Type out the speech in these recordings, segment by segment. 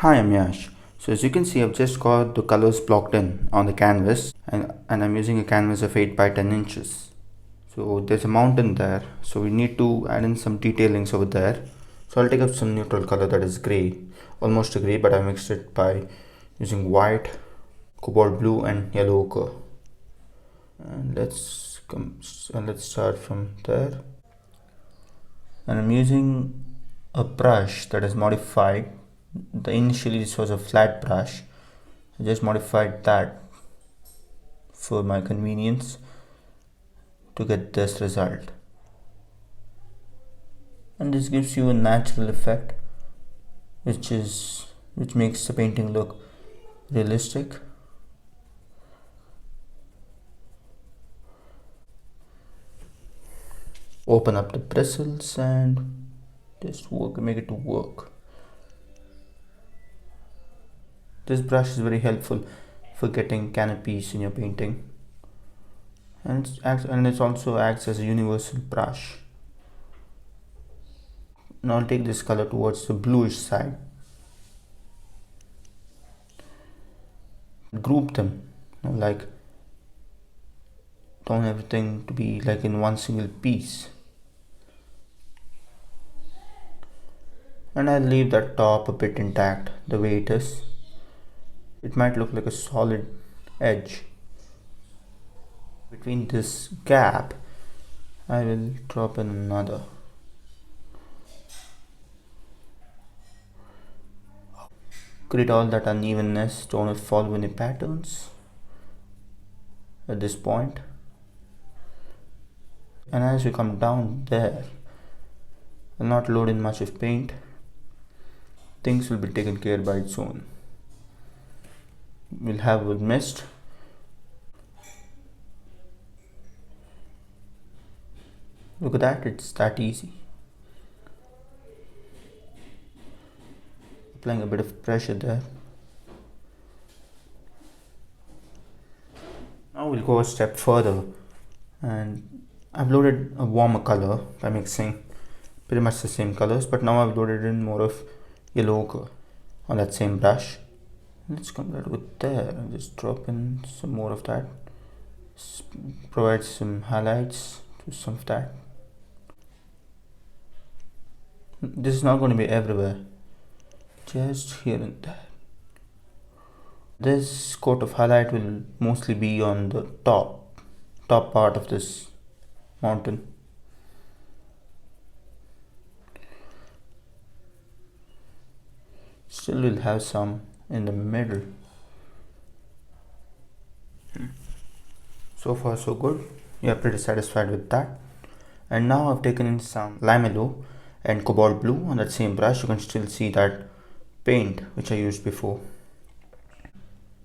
Hi, I'm Yash. So as you can see, I've just got the colors blocked in on the canvas and I'm using a canvas of 8 by 10 inches. So there's a mountain there, so we need to add in some detailings over there. So I'll take up some neutral color that is grey, almost a grey, but I mixed it by using white, cobalt blue and yellow ochre. And let's start from there. And I'm using a brush that is modified. Initially this was a flat brush. I just modified that for my convenience to get this result, and this gives you a natural effect which makes the painting look realistic. Open up the bristles and just make it to work. This brush is very helpful for getting canopies in your painting, and it also acts as a universal brush. Now I'll take this color towards the bluish side. Group them, like don't everything to be like in one single piece. And I'll leave that top a bit intact the way it is. It might look like a solid edge. Between this gap, I will drop in another. Create all that unevenness, don't follow any patterns at this point. And as we come down there, I'll not load in much of paint. Things will be taken care by its own. We'll have a mist. Look at that, it's that easy. Applying a bit of pressure there. Now we'll go a step further, and I've loaded a warmer color by mixing pretty much the same colors, but now I've loaded in more of yellow ochre on that same brush. Let's come right with there and just drop in some more of that. Provide some highlights to some of that. This is not going to be everywhere, just here and there. This coat of highlight will mostly be on the top part of this mountain. Still we'll have some in the middle. So far so good. Yeah, pretty satisfied with that. And now I've taken in some lime yellow and cobalt blue on that same brush. You can still see that paint which I used before,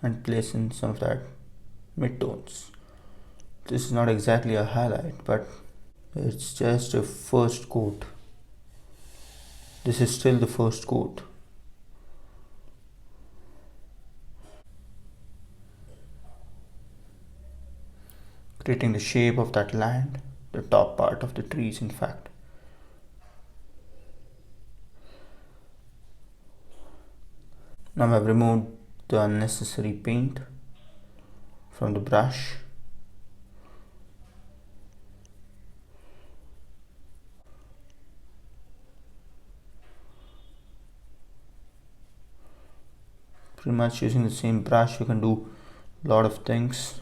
and place in some of that midtones. This is not exactly a highlight, but it's just a first coat. This is still the first coat. Creating the shape of that land, the top part of the trees in fact. Now I've removed the unnecessary paint from the brush. Pretty much using the same brush you can do a lot of things.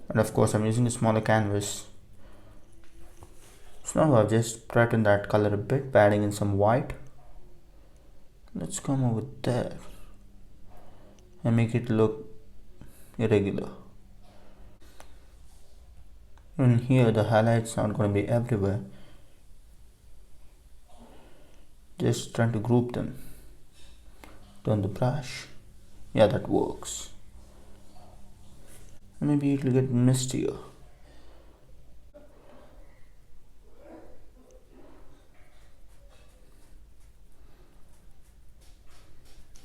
And of course I'm using a smaller canvas. So now I've just brightened that color a bit by adding in some white. Let's come over there and make it look irregular. And here the highlights aren't going to be everywhere. Just trying to group them. Turn the brush. Yeah, that works. Maybe it will get mistier.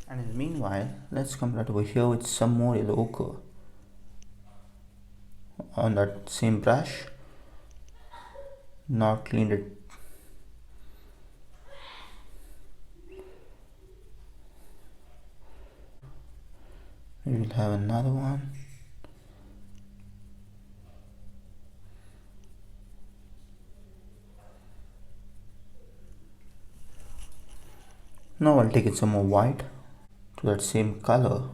And in the meanwhile, let's come right over here with some more yellow ochre on that same brush. Not cleaned it. We'll have another one. Now I'll take it some more white to that same color.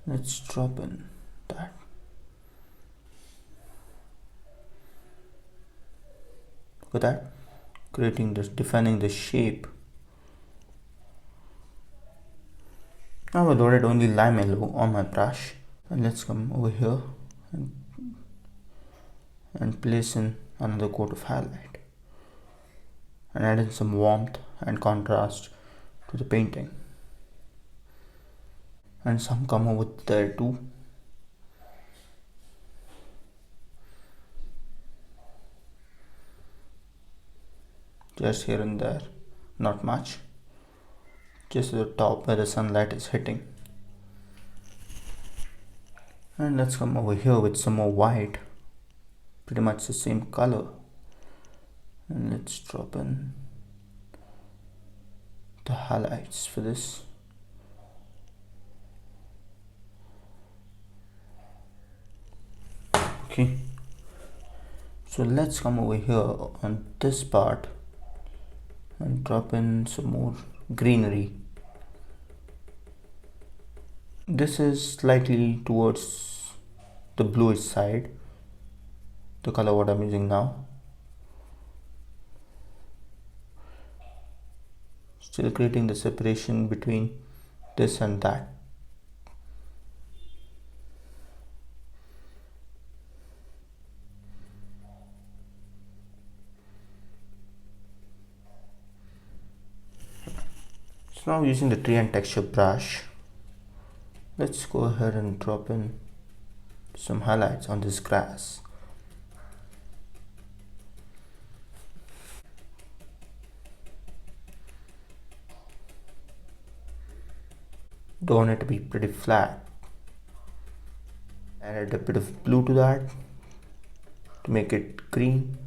Let's drop in that. Look at that, creating this, defining the shape. Now I've loaded only lime yellow on my brush, and let's come over here and place in another coat of highlight and add in some warmth and contrast to the painting, and some come over there too. Just here and there, not much, just at the top where the sunlight is hitting. And let's come over here with some more white, pretty much the same color, and let's drop in the highlights for this. Okay, so let's come over here on this part and drop in some more greenery. This is slightly towards the bluish side, the color what I'm using now. Still creating the separation between this and that. So now using the tree and texture brush, let's go ahead and drop in some highlights on this grass. Don't want it to be pretty flat. Added a bit of blue to that to make it green.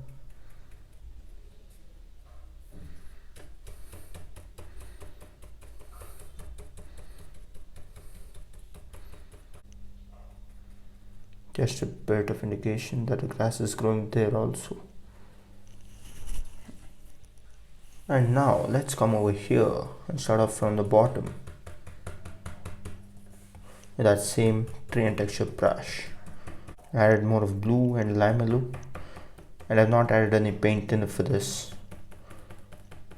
Just a bit of indication that the grass is growing there also. And now let's come over here and start off from the bottom with that same tree and texture brush. I added more of blue and lime yellow, and I've not added any paint in for this,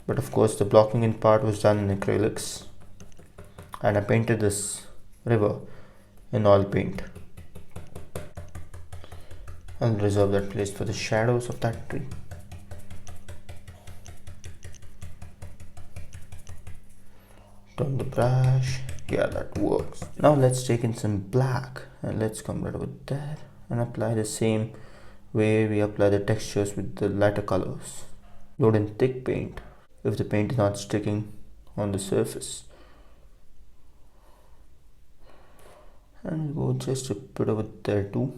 but of course the blocking in part was done in acrylics, and I painted this river in oil paint. I'll reserve that place for the shadows of that tree. Turn the brush. Yeah, that works. Now let's take in some black and let's come right over there and apply the same way we apply the textures with the lighter colors. Load in thick paint if the paint is not sticking on the surface. And go just a bit over there too,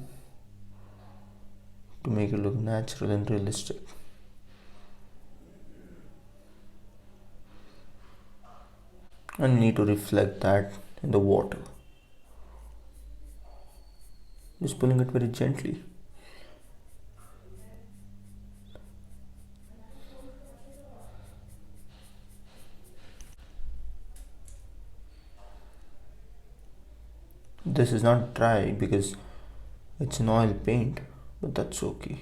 to make it look natural and realistic. And we need to reflect that in the water. Just pulling it very gently. This is not dry because it's an oil paint, but that's okay.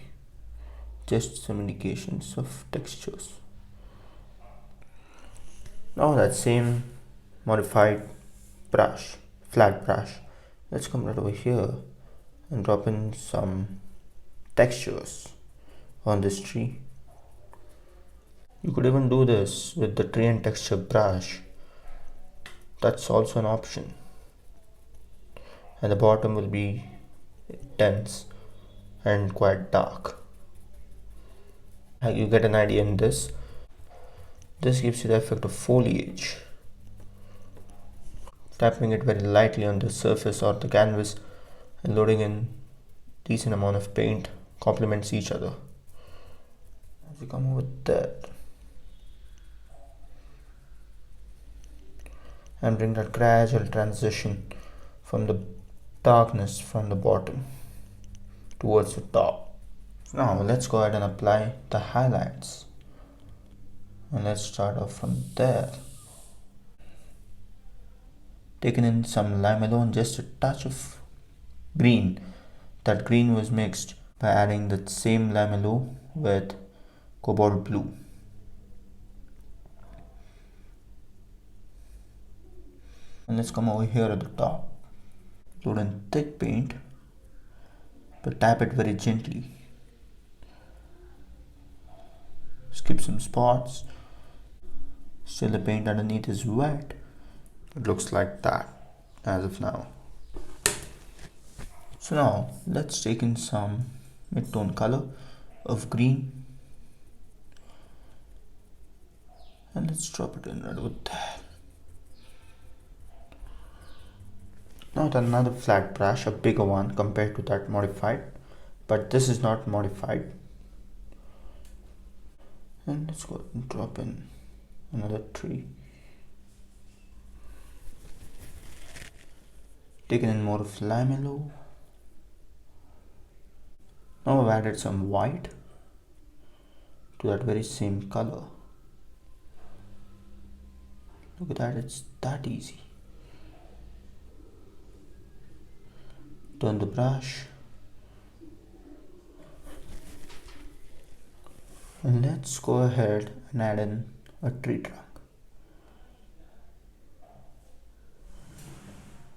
Just some indications of textures. Now that same modified brush, flat brush, let's come right over here and drop in some textures on this tree. You could even do this with the tree and texture brush. That's also an option. And the bottom will be dense and quite dark. You get an idea in this. This gives you the effect of foliage. Tapping it very lightly on the surface or the canvas and loading in decent amount of paint complements each other. As you come over there and bring that gradual transition from the darkness from the bottom towards the top. So now let's go ahead and apply the highlights. And let's start off from there. Taking in some lime alone, just a touch of green. That green was mixed by adding that same lamelo with cobalt blue. And let's come over here at the top. Load in thick paint, but tap it very gently. Skip some spots. Still the paint underneath is wet. It looks like that as of now. So now let's take in some mid-tone color of green and let's drop it in right over there. Now with another flat brush, a bigger one compared to that modified, but this is not modified. And let's go and drop in another tree. Taking in more of lamelo. Now I've added some white to that very same color. Look at that, it's that easy. Turn the brush. And let's go ahead and add in a tree trunk.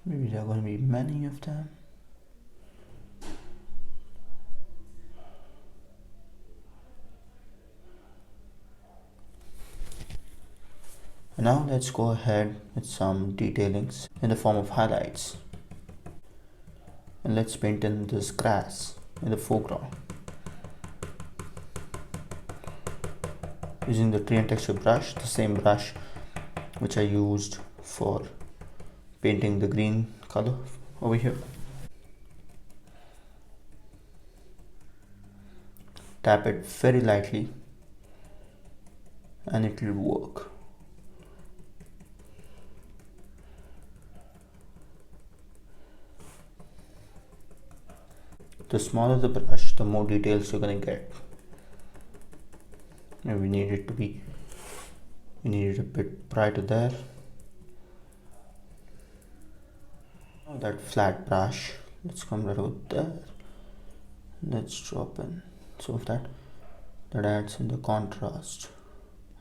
Maybe there are going to be many of them. And now let's go ahead with some detailings in the form of highlights. And let's paint in this grass in the foreground. Using the tree and texture brush, the same brush which I used for painting the green color over here. Tap it very lightly and it will work. The smaller the brush, the more details you're gonna get. And we need it a bit brighter there. Now that flat brush, let's come right over there. Let's drop in some of that. That adds in the contrast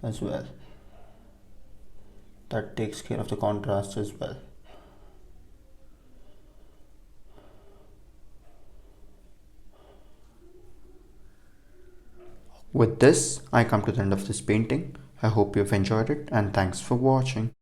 as well. That takes care of the contrast as well. With this, I come to the end of this painting. I hope you've enjoyed it and thanks for watching.